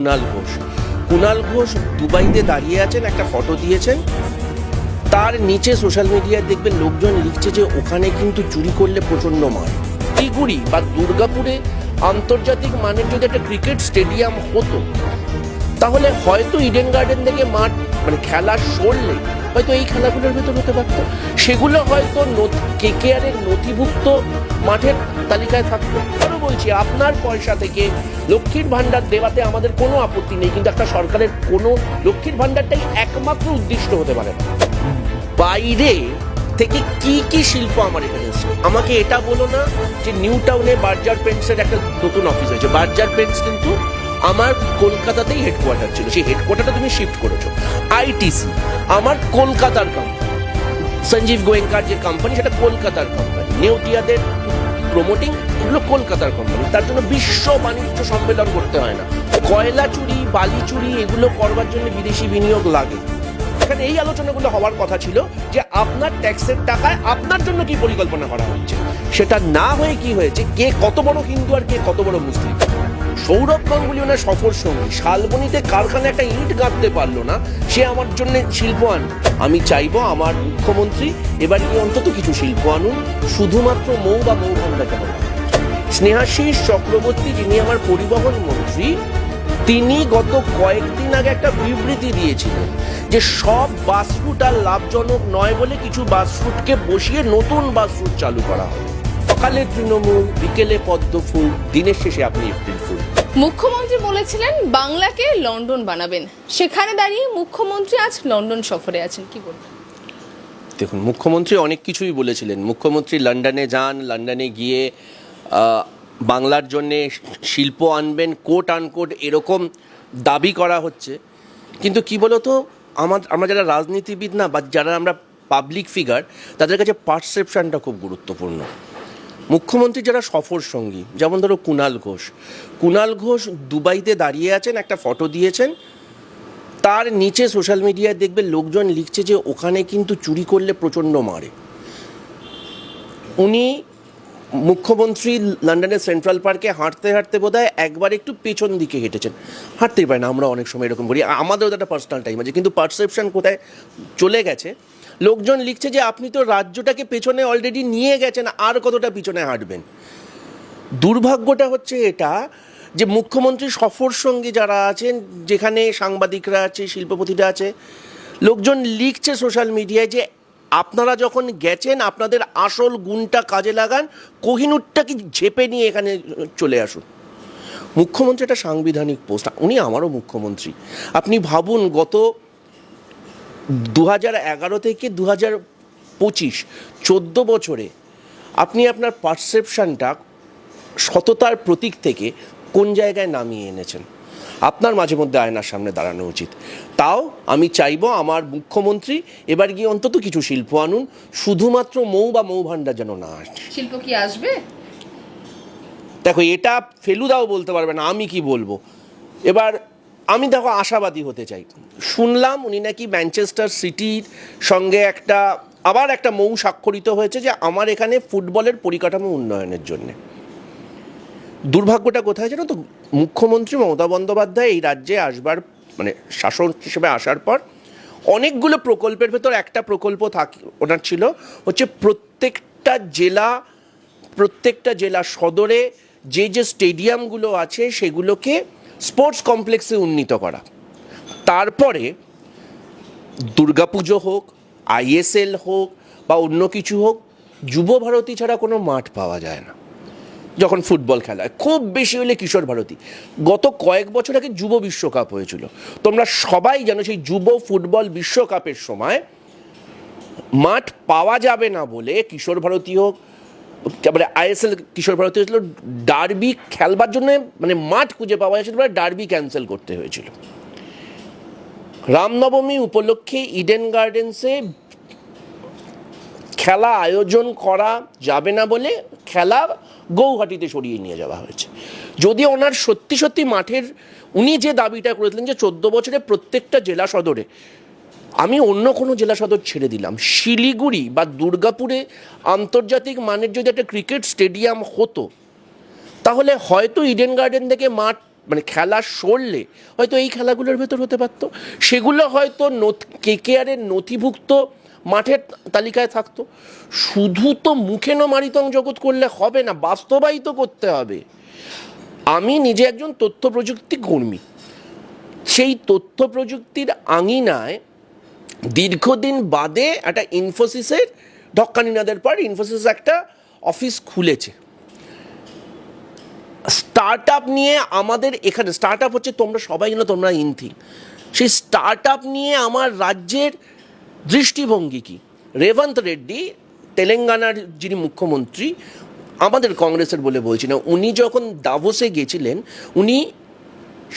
কুণাল ঘোষ দুবাইতে দাঁড়িয়ে আছেন, একটা ফটো দিয়েছেন। তার নিচে সোশ্যাল মিডিয়ায় দেখবেন লোকজন লিখছে যে ওখানে কিন্তু চুরি করলে প্রচন্ড মার। শিলিগুড়ি বা দুর্গাপুরে আন্তর্জাতিক মানের যদি একটা ক্রিকেট স্টেডিয়াম হতো, তাহলে হয়তো ইডেন গার্ডেন থেকে মাঠ মানে খেলা সরলে হয়তো এই খেলাগুলোর ভেতর হতে পারত। সেগুলো হয়তো KKR এর নথিভুক্ত মাঠের তালিকায় থাকতো। আরও বলছি, আপনার পয়সা থেকে লক্ষ্মীর ভাণ্ডার দেওয়াতে আমাদের কোনো আপত্তি নেই, কিন্তু একটা সরকারের কোনো লক্ষ্মীর ভাণ্ডারটাই একমাত্র উদ্দিষ্ট হতে পারে না। বাইরে থেকে কি কি শিল্প আমার এখানে এসছে। আমাকে এটা বলো না যে নিউ টাউনে বার্জার পেন্টসের একটা নতুন অফিস হয়েছে। বার্জার পেন্টস কিন্তু আমার কলকাতাতেই হেডকোয়ার্টার ছিল, সেই হেডকোয়ার্টারটা তুমি শিফট করেছো। ITC আমার কলকাতার কোম্পানি, সঞ্জীব গোয়েঙ্কার যে কোম্পানি সেটা কলকাতার কোম্পানি, নেউটিয়াদের প্রমোটিং এগুলো কলকাতার কোম্পানি। তার জন্য বিশ্ব বাণিজ্য সম্মেলন করতে হয় না। কয়লা চুরি, বালি চুরি এগুলো করবার জন্য বিদেশি বিনিয়োগ লাগে। এখানে এই আলোচনাগুলো হওয়ার কথা ছিল যে আপনার ট্যাক্সের টাকায় আপনার জন্য কি পরিকল্পনা করা হচ্ছে, সেটা না হয়ে কি হয়েছে কে কত বড় হিন্দু আর কে কত বড় মুসলিম। সৌরভ গাঙ্গুলি ওনার সফর সঙ্গী, শালবনীতে কারখানায় একটা ইট গাঁথতে পারলো না, সে আমার জন্য শিল্প আনুন। আমি চাইবো আমার মুখ্যমন্ত্রী এবার কি অন্তত কিছু শিল্প আনুন, শুধুমাত্র মৌ বা মৌ ভান্ডার কেন। স্নেহাশিস চক্রবর্তী যিনি আমার পরিবহন মন্ত্রী, তিনি গত কয়েকদিন আগে একটা বিবৃতি দিয়েছিলেন যে সব বাস রুট আর লাভজনক নয় বলে কিছু বাস রুটকে বসিয়ে নতুন বাস রুট চালু করা হবে। সকালে তৃণমূল, বিকেলে পদ্ম ফুল, দিনের শেষে আপনি এপ্রিল ফুল। মুখ্যমন্ত্রী বলেছিলেন বাংলাকে লন্ডন বানাবেন, সেখানে দাঁড়িয়ে মুখ্যমন্ত্রী আজ লন্ডন সফরে আছেন, কি বলবেন? দেখুন, মুখ্যমন্ত্রী অনেক কিছুই বলেছিলেন। মুখ্যমন্ত্রী লন্ডনে যান, লন্ডনে গিয়ে বাংলার জন্যে শিল্প আনবেন, কোট আনকোট এরকম দাবি করা হচ্ছে। কিন্তু কি বলতো, আমরা যারা রাজনীতিবিদ না বা যারা আমরা পাবলিক ফিগার, তাদের কাছে পারসেপশনটা খুব গুরুত্বপূর্ণ। মুখ্যমন্ত্রী যারা সফর সঙ্গী, যেমন ধরো কুণাল ঘোষ দুবাইতে দাঁড়িয়ে আছেন, একটা ফটো দিয়েছেন। তার নিচে সোশ্যাল মিডিয়ায় দেখবে লোকজন লিখছে যে ওখানে কিন্তু চুরি করলে প্রচণ্ড মারে। উনি মুখ্যমন্ত্রী লন্ডনের সেন্ট্রাল পার্কে হাঁটতে হাঁটতে বোধহয় একবার একটু পেছন দিকে হেঁটেছেন। হাঁটতেই পারে না, আমরা অনেক সময় এরকম করি, আমাদেরও একটা পার্সোনাল টাইম আছে, কিন্তু পারসেপশন কোথায় চলে গেছে। লোকজন লিখছে যে আপনি তো রাজ্যটাকে পেছনে অলরেডি নিয়ে গেছেন, আর কতটা পিছনে হাঁটবেন। দুর্ভাগ্যটা হচ্ছে এটা যে মুখ্যমন্ত্রী সফর সঙ্গী যারা আছেন, যেখানে সাংবাদিকরা আছে, শিল্পপতিরা আছে, লোকজন লিখছে সোশ্যাল মিডিয়ায় যে আপনারা যখন গেছেন আপনাদের আসল গুণটা কাজে লাগান, কোহিনূরটাকে ঝেপে নিয়ে এখানে চলে আসুন। মুখ্যমন্ত্রী একটা সাংবিধানিক পোস্ট, উনি আমারও মুখ্যমন্ত্রী। আপনি ভাবুন, গত 2011 থেকে 2025 14 বছরে আপনি আপনার পারসেপশনটা সততার প্রতীক থেকে কোন জায়গায় নামিয়ে এনেছেন। আপনার মাঝে মধ্যে আয়নার সামনে দাঁড়ানো উচিত। তাও আমি চাইবো আমার মুখ্যমন্ত্রী এবার গিয়ে অন্তত কিছু শিল্প আনুন, শুধুমাত্র মৌ বা মৌ ভাণ্ডার যেন না আসে। শিল্প কি আসবে? দেখো, এটা ফেলুদাও বলতে পারবে না, আমি কি বলবো। এবার আমি দেখো আশাবাদী হতে চাই। শুনলাম উনি নাকি ম্যানচেস্টার সিটির সঙ্গে আবার একটা মৌ স্বাক্ষরিত হয়েছে যে আমার এখানে ফুটবলের পরিকাঠামো উন্নয়নের জন্যে। দুর্ভাগ্যটা কোথায় জানো তো, মুখ্যমন্ত্রী মমতা বন্দ্যোপাধ্যায় এই রাজ্যে আসবার মানে শাসক হিসেবে আসার পর অনেকগুলো প্রকল্পের ভেতর একটা প্রকল্প ওনার ছিল হচ্ছে প্রত্যেকটা জেলা সদরে যে স্টেডিয়ামগুলো আছে সেগুলোকে স্পোর্টস কমপ্লেক্সে উন্নীত করা। তারপরে দুর্গাপুজো হোক, ISL হোক বা অন্য কিছু হোক, যুবভারতী ছাড়া কোনো মাঠ পাওয়া যায় না। যখন ফুটবল খেলা হয় খুব বেশি হলে কিশোর ভারতী। গত কয়েক বছর আগে যুব বিশ্বকাপ হয়েছিল, তোমরা সবাই জানো। সেই যুব ফুটবল বিশ্বকাপের সময় মাঠ পাওয়া যাবে না বলে কিশোর ভারতী হোক, তারপরে ISL কিশোর ভারতী হয়েছিল, ডার্বি খেলবার জন্য মানে মাঠ খুঁজে পাওয়া যাচ্ছিল, ডার্বি ক্যান্সেল করতে হয়েছিল। রামনবমী উপলক্ষে ইডেন গার্ডেন্সে খেলা আয়োজন করা যাবে না বলে খেলা গৌহাটিতে সরিয়ে নিয়ে যাওয়া হয়েছে। যদি ওনার সত্যি মাঠের, উনি যে দাবিটা করেছিলেন যে 14 বছরে প্রত্যেকটা জেলা সদরে, আমি অন্য কোনো জেলা সদর ছেড়ে দিলাম, শিলিগুড়ি বা দুর্গাপুরে আন্তর্জাতিক মানের যদি একটা ক্রিকেট স্টেডিয়াম হতো, তাহলে হয়তো ইডেন গার্ডেন থেকে মাঠ মানে খেলা সরলে হয়তো এই খেলাগুলোর ভেতর হতে পারতো, সেগুলো হয়তো কেকেআরের নথিভুক্ত মাঠের তালিকায় থাকতো। শুধু তো মুখে মারিতং জগৎ করলে হবে না, বাস্তবায়িত করতে হবে। আমি নিজে একজন তথ্য প্রযুক্তি কর্মী, সেই তথ্য প্রযুক্তির আঙিনায় দীর্ঘদিন বাদে একটা ইনফোসিসের ঢক্কানি না দেওয়ার পর ইনফোসিস একটা অফিস খুলেছে স্টার্ট আপ নিয়ে। আমাদের এখানে স্টার্ট আপ হচ্ছে, তোমরা সবাই জানো, তোমরা ইনথিং। সেই স্টার্ট আপ নিয়ে আমার রাজ্যের দৃষ্টিভঙ্গি কী? রেবন্ত রেড্ডি, তেলেঙ্গানার যিনি মুখ্যমন্ত্রী, আমাদের কংগ্রেসের বলে বলছি না, উনি যখন দাভোসে গেছিলেন, উনি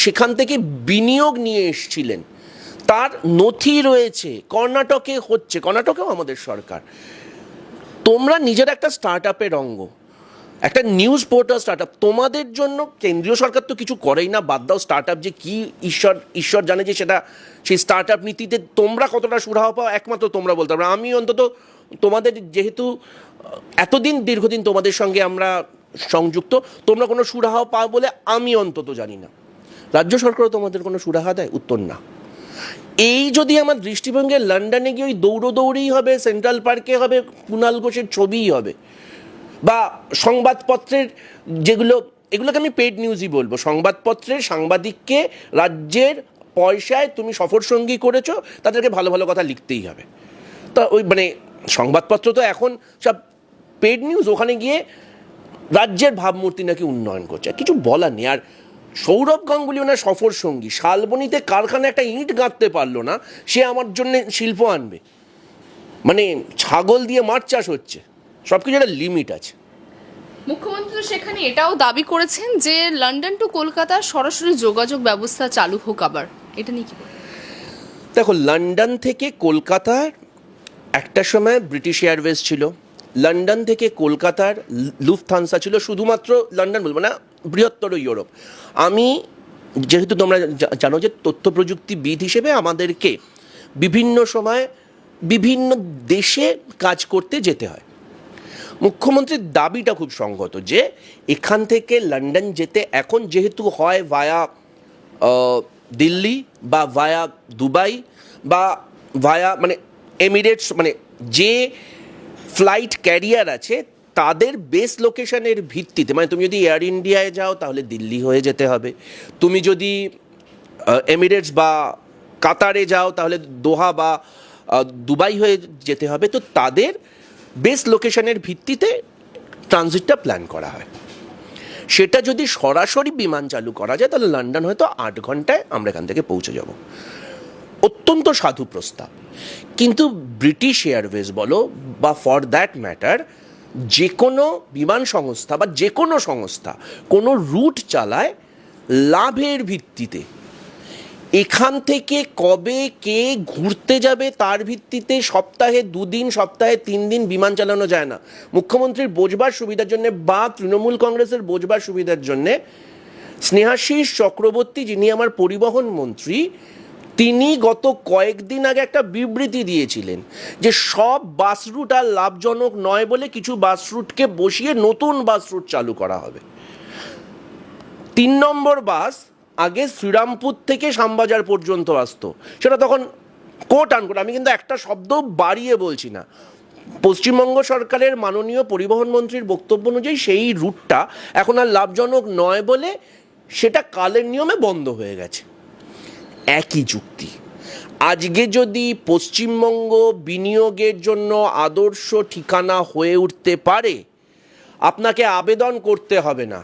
সেখান থেকে বিনিয়োগ নিয়ে এসেছিলেন। তার নথি রয়েছে, কর্ণাটকে হচ্ছে, কর্ণাটকেও আমাদের সরকার। তোমরা নিজের একটা স্টার্ট আপের অঙ্গ, একটা নিউজ পোর্টাল স্টার্ট আপ, তোমাদের জন্য কেন্দ্রীয় সরকার তো কিছু করেই না, বাদ দাও স্টার্ট আপ যে কী, ঈশ্বর জানে যে সেটা, সেই স্টার্ট আপ নীতিতে তোমরা কতটা সুরাহা পাও একমাত্র তোমরা বলতে পারবে। আমি অন্তত তোমাদের, যেহেতু এতদিন দীর্ঘদিন তোমাদের সঙ্গে আমরা সংযুক্ত, তোমরা কোনো সুরাহা পাও বলে আমি অন্তত জানি না। রাজ্য সরকারও তোমাদের কোনো সুরাহা দেয়? উত্তর না। এই যদি আমার দৃষ্টিভঙ্গে লন্ডনে গিয়ে ওই দৌড়োদৌড়িই হবে, সেন্ট্রাল পার্কে হবে, কুণাল ঘোষের ছবিই হবে, বা সংবাদপত্রের যেগুলো, এগুলোকে আমি পেড নিউজই বলবো, সংবাদপত্রের সাংবাদিককে রাজ্যের পয়সায় তুমি সফরসঙ্গী করেছো, তাদেরকে ভালো ভালো কথা লিখতেই হবে। তা ওই মানে সংবাদপত্র তো এখন সব পেড নিউজ, ওখানে গিয়ে রাজ্যের ভাবমূর্তি নাকি উন্নয়ন করছে, কিছু বলার নেই। আর সৌরভ গাঙ্গুলি ওনার সফরসঙ্গী, শালবনীতে কারখানায় একটা ইঁট গাঁথতে পারলো না, সে আমার জন্য শিল্প আনবে। মানে ছাগল দিয়ে মাছ চাষ হচ্ছে, সব কিছু একটা লিমিট আছে। মুখ্যমন্ত্রী তো সেখানে এটাও দাবি করেছেন যে লন্ডন টু কলকাতা সরাসরি যোগাযোগ ব্যবস্থা চালু হোক আবার, এটা নিয়ে কি বলবেন? দেখো, লন্ডন থেকে কলকাতার একটা সময় ব্রিটিশ এয়ারওয়েজ ছিল, লন্ডন থেকে কলকাতার লুফথানসা ছিল, শুধুমাত্র লন্ডন বলবো না, বৃহত্তর ইউরোপ। আমি যেহেতু তোমরা জানো যে তথ্য প্রযুক্তিবিদ হিসেবে আমাদেরকে বিভিন্ন সময় বিভিন্ন দেশে কাজ করতে যেতে হয়। মুখ্যমন্ত্রীর দাবিটা খুব সঙ্গত যে এখান থেকে লন্ডন যেতে এখন যেহেতু হয় ভায়া দিল্লি বা ভায়া দুবাই বা ভায়া মানে এমিরেটস, মানে যে ফ্লাইট ক্যারিয়ার আছে তাদের বেস লোকেশনের ভিত্তিতে, মানে তুমি যদি এয়ার ইন্ডিয়ায় যাও তাহলে দিল্লি হয়ে যেতে হবে, তুমি যদি এমিরেটস বা কাতারে যাও তাহলে দোহা বা দুবাই হয়ে যেতে হবে। তো তাদের বেস লোকেশনের ভিত্তিতে ট্রানজিটটা প্ল্যান করা হয়। সেটা যদি সরাসরি বিমান চালু করা যায় তাহলে লন্ডন হয়তো 8 ঘন্টায় আমরা এখান থেকে পৌঁছে যাব। অত্যন্ত সাধু প্রস্তাব। কিন্তু ব্রিটিশ এয়ারওয়েজ বলো বা ফর দ্যাট ম্যাটার যে কোনো বিমান সংস্থা বা যে কোনো সংস্থা কোনো রুট চালায় লাভের ভিত্তিতে। এখান থেকে কবে কে ঘুরতে যাবে তার ভিত্তিতে সপ্তাহে 2 দিন, সপ্তাহে 3 দিন বিমান চালানো যায় না। মুখ্যমন্ত্রীর বোঝবার সুবিধার জন্য বা তৃণমূল কংগ্রেসের বোঝবার সুবিধার জন্যে স্নেহাশিস চক্রবর্তী, যিনি আমার পরিবহন মন্ত্রী, তিনি গত কয়েকদিন আগে একটা বিবৃতি দিয়েছিলেন যে সব বাস রুট আর লাভজনক নয় বলে কিছু বাস রুটকে বসিয়ে নতুন বাস রুট চালু করা হবে। 3 নম্বর বাস আগে শ্রীরামপুর থেকে শ্যামবাজার পর্যন্ত আসতো, সেটা তখন কোট আনকোট, আমি কিন্তু একটা শব্দ বাড়িয়ে বলছি না, পশ্চিমবঙ্গ সরকারের মাননীয় পরিবহন মন্ত্রীর বক্তব্য অনুযায়ী সেই রুটটা এখন আর লাভজনক নয় বলে সেটা কালের নিয়মে বন্ধ হয়ে গেছে। একই যুক্তি, আজকে যদি পশ্চিমবঙ্গ বিনিয়োগের জন্য আদর্শ ঠিকানা হয়ে উঠতে পারে, আপনাকে আবেদন করতে হবে না,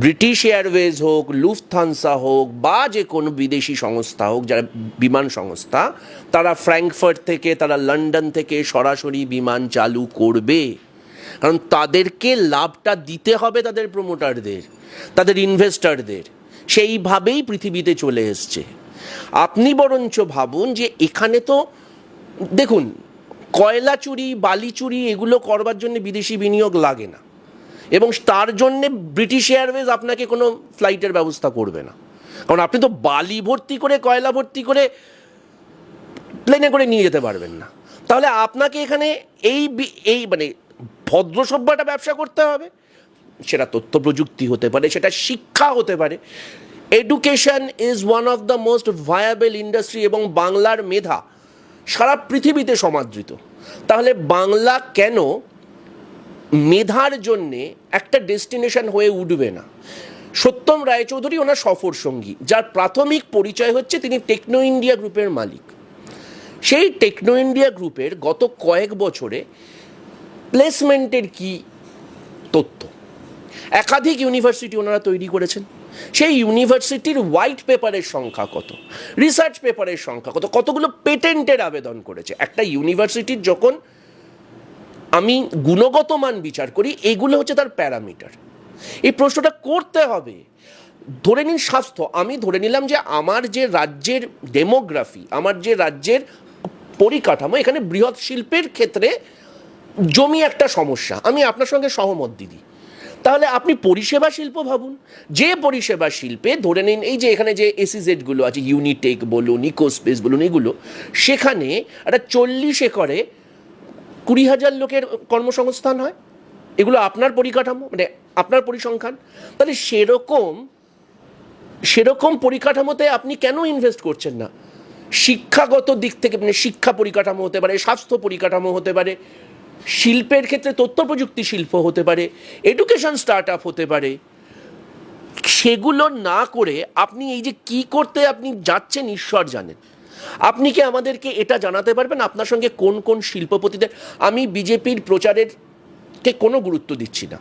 ব্রিটিশ এয়ারওয়েজ হোক, লুফথানসা হোক বা যে কোনো বিদেশি সংস্থা হোক, যারা বিমান সংস্থা, তারা ফ্র্যাঙ্কফার্ট থেকে, তারা লন্ডন থেকে সরাসরি বিমান চালু করবে। কারণ তাদেরকে লাভটা দিতে হবে তাদের প্রমোটারদের, তাদের ইনভেস্টরদের। সেইভাবেই পৃথিবীতে চলে এসছে। আপনি বরঞ্চ ভাবুন যে এখানে তো দেখুন, কয়লা চুরি, বালি চুরি এগুলো করবার জন্য বিদেশি বিনিয়োগ লাগে না, এবং তার জন্যে ব্রিটিশ এয়ারওয়েজ আপনাকে কোনো ফ্লাইটের ব্যবস্থা করবে না। কারণ আপনি তো বালি ভর্তি করে, কয়লা ভর্তি করে প্লেনে করে নিয়ে যেতে পারবেন না। তাহলে আপনাকে এখানে এই মানে ভদ্রসভ্য একটা ব্যবসা করতে হবে। সেটা তথ্য প্রযুক্তি হতে পারে, সেটা শিক্ষা হতে পারে। Education is one of the most viable industry এবং বাংলার মেধা সারা পৃথিবীতে সমাদৃত। তাহলে বাংলা কেন মেধার জন্যে একটা ডেস্টিনেশন হয়ে উঠবে না? সত্যম রায়চৌধুরী ওনার সফর সঙ্গী, যার প্রাথমিক পরিচয় হচ্ছে তিনি টেকনো ইন্ডিয়া গ্রুপের মালিক। সেই টেকনো ইন্ডিয়া গ্রুপের গত কয়েক বছরে প্লেসমেন্টের কি তথ্য, একাধিক ইউনিভার্সিটি ওনারা তৈরি করেছেন। সেই ইউনিভার্সিটির হোয়াইট পেপারের সংখ্যা কত, রিসার্চ পেপারের সংখ্যা কত, কতগুলো পেটেন্টের আবেদন করেছে। একটা ইউনিভার্সিটির যখন আমি গুণগত মান বিচার করি, এগুলো হচ্ছে তার প্যারামিটার। এই প্রশ্নটা করতে হবে। ধরে নিন স্বাস্থ্য, আমি ধরে নিলাম যে আমার যে রাজ্যের ডেমোগ্রাফি, আমার যে রাজ্যের পরিকাঠামো, এখানে বৃহৎ শিল্পের ক্ষেত্রে জমি একটা সমস্যা, আমি আপনার সঙ্গে সহমত দিদি। তাহলে আপনি পরিষেবা শিল্প ভাবুন। যে পরিষেবা শিল্পে ধরে নিন এই যে এখানে যে এসিজেডগুলো আছে, ইউনিটেক বলুন, ইকোস্পেস বলুন, এগুলো, সেখানে একটা 40 একরে 20,000 লোকের কর্মসংস্থান হয়। এগুলো আপনার পরিকাঠামো, মানে আপনার পরিসংখ্যান। তাহলে সেরকম পরিকাঠামোতে আপনি কেন ইনভেস্ট করছেন না? শিক্ষাগত দিক থেকে মানে শিক্ষা পরিকাঠামো হতে পারে, স্বাস্থ্য পরিকাঠামো হতে পারে, শিল্পের ক্ষেত্রে তথ্য প্রযুক্তি শিল্প হতে পারে, এডুকেশন স্টার্ট আপ হতে পারে। সেগুলো না করে আপনি এই যে কি করতে আপনি যাচ্ছেন ঈশ্বর জানেন। আপনি কি আমাদেরকে এটা জানাতে পারবেন আপনার সঙ্গে কোন কোন শিল্পপতিদের? আমি বিজেপির প্রচারের কে কোনো গুরুত্ব দিচ্ছি না।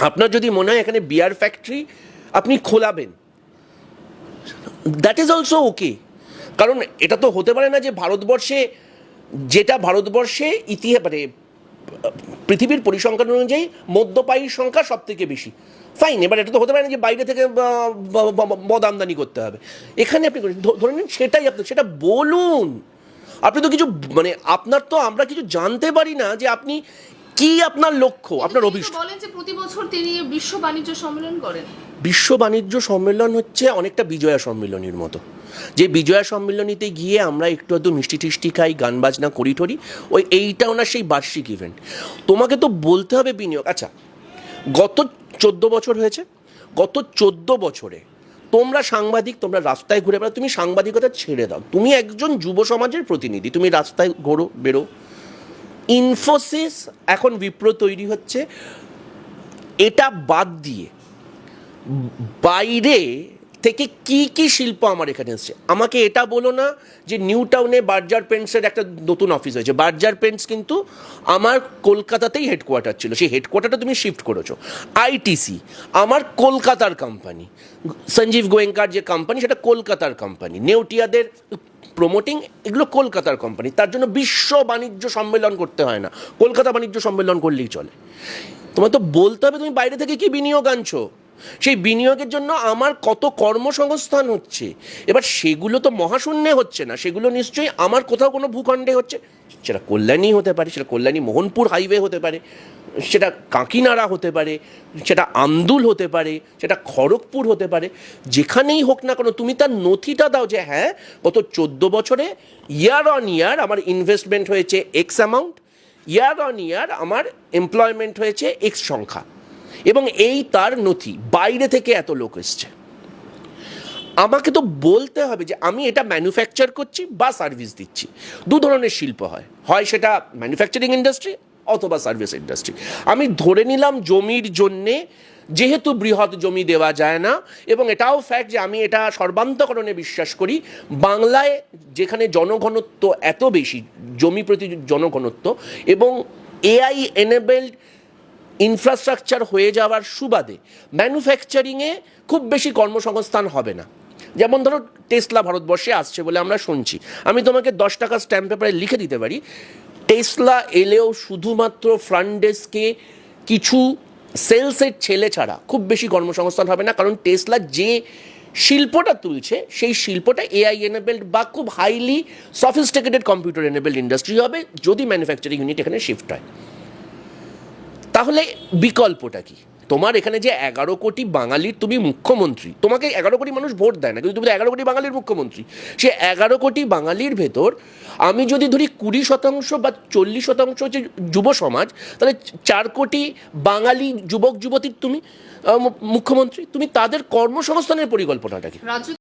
আপনার যদি মনে হয় এখানে বিয়ার ফ্যাক্টরি আপনি খোলাবেন, দ্যাট ইজ অলসো ওকে। কারণ এটা তো হতে পারে না যে ভারতবর্ষে ইতিহাস মানে পৃথিবীর পরিসংখ্যান অনুযায়ী মদ্যপায়ীর সংখ্যা সব থেকে বেশি। ফাইন, এবার এটা তো হতে পারে না যে বাইরে থেকে মদ আমদানি করতে হবে। এখানে আপনি ধরে নিন সেটা বলুন। আপনি তো কিছু মানে আপনার তো আমরা কিছু জানতে পারি না যে আপনি কি আপনার লক্ষ্য, আপনার অভিষ্ট। বলেন যে প্রতি বছর তিনি বিশ্ব বাণিজ্য সম্মেলন করেন। বিশ্ব বাণিজ্য সম্মেলন হচ্ছে অনেকটা বিজয়া সম্মেলনীর মতো, যে বিজয়া সম্মেলনীতে গিয়ে আমরা একটু আধটু মিষ্টি টিষ্টি খাই, গান বাজনা করি টরি, এইটা ওনার সেই বার্ষিক ইভেন্ট। তোমাকে তো বলতে হবে বিনিয়োগ। আচ্ছা, গত 14 বছর হয়েছে, গত 14 বছরে তোমরা সাংবাদিক, তোমরা রাস্তায় ঘুরে বেড়াও, তুমি সাংবাদিকতা ছেড়ে দাও, তুমি একজন যুব সমাজের প্রতিনিধি, তুমি রাস্তায় বেরো। ইনফোসিস এখন বিপ্রো তৈরি হচ্ছে। এটা বাদ দিয়ে বাইরে থেকে কি কি শিল্প আমার এখানে এসছে? আমাকে এটা বলো না যে নিউ টাউনে বার্জার পেন্টসের একটা নতুন অফিস হয়েছে। বার্জার পেন্টস কিন্তু আমার কলকাতাতেই হেডকোয়ার্টার ছিল, সেই হেডকোয়ার্টারটা তুমি শিফট করেছো। আইটিসি আমার কলকাতার কোম্পানি, সঞ্জীব গোয়েঙ্কার যে কোম্পানি সেটা কলকাতার কোম্পানি, নেউটিয়াদের প্রমোটিং, এগুলো কলকাতার কোম্পানি। তার জন্য বিশ্ব বাণিজ্য সম্মেলন করতে হয় না, কলকাতা বাণিজ্য সম্মেলন করলেই চলে। তোমার তো বলতে হবে তুমি বাইরে থেকে কি বিনিয়োগ আনছো, সেই বিনিয়োগের জন্য আমার কত কর্মসংস্থান হচ্ছে। এবার সেগুলো তো মহাশূন্যে হচ্ছে না, সেগুলো নিশ্চয়ই আমার কোথাও কোনো ভূখণ্ডে হচ্ছে। সেটা কল্যাণী হতে পারে, সেটা কল্যাণী মোহনপুর হাইওয়ে হতে পারে, সেটা কাঁকিনাড়া হতে পারে, সেটা আন্দুল হতে পারে, সেটা খড়গপুর হতে পারে। যেখানেই হোক না কেন তুমি তার নথিটা দাও যে হ্যাঁ গত 14 বছরে ইয়ার অন ইয়ার আমার ইনভেস্টমেন্ট হয়েছে এক্স অ্যামাউন্ট, ইয়ার অন ইয়ার আমার এমপ্লয়মেন্ট হয়েছে এক্স সংখ্যা, এবং এই তার নথি। বাইরে থেকে এত লোক এসছে, আমাকে তো বলতে হবে যে আমি এটা ম্যানুফ্যাকচার করছি বা সার্ভিস দিচ্ছি। দু ধরনের শিল্প হয় সেটা ম্যানুফ্যাকচারিং ইন্ডাস্ট্রি অথবা সার্ভিস ইন্ডাস্ট্রি। আমি ধরে নিলাম জমির জন্যে যেহেতু বৃহৎ জমি দেওয়া যায় না, এবং এটাও ফ্যাক্ট যে আমি এটা সর্বান্তকরণে বিশ্বাস করি, বাংলায় যেখানে জনঘনত্ব এত বেশি, জমি প্রতি জনঘনত্ব, এবং এআই এনেবেলড ইনফ্রাস্ট্রাকচার হয়ে যাওয়ার সুবাদে ম্যানুফ্যাকচারিংয়ে খুব বেশি কর্মসংস্থান হবে না। যেমন ধরো টেসলা ভারতবর্ষে আসছে বলে আমরা শুনছি, আমি তোমাকে 10 টাকা স্ট্যাম্প পেপারে লিখে দিতে পারি টেসলা এলেও শুধুমাত্র ফ্রন্ট ডেস্কে কিছু সেলসের ছেলে ছাড়া খুব বেশি কর্মসংস্থান হবে না। কারণ টেসলা যে শিল্পটা তুলছে সেই শিল্পটা এআই এনেবেলড বা খুব highly sophisticated computer enabled industry হবে যদি ম্যানুফ্যাকচারিং ইউনিট এখানে শিফট হয়। তাহলে বিকল্পটা কি? তোমার এখানে যে 11 কোটি বাঙালির তুমি মুখ্যমন্ত্রী, তোমাকে 11 কোটি মানুষ ভোট দেয় না, কিন্তু তুমি তো 11 কোটি বাঙালির মুখ্যমন্ত্রী। সে 11 কোটি বাঙালির ভেতর আমি যদি ধরি 20% বা 40% হচ্ছে যুব সমাজ, তাহলে 4 কোটি বাঙালি যুবক যুবতীর তুমি মুখ্যমন্ত্রী, তুমি তাদের কর্মসংস্থানের পরিকল্পনাটা কি? রাজ্য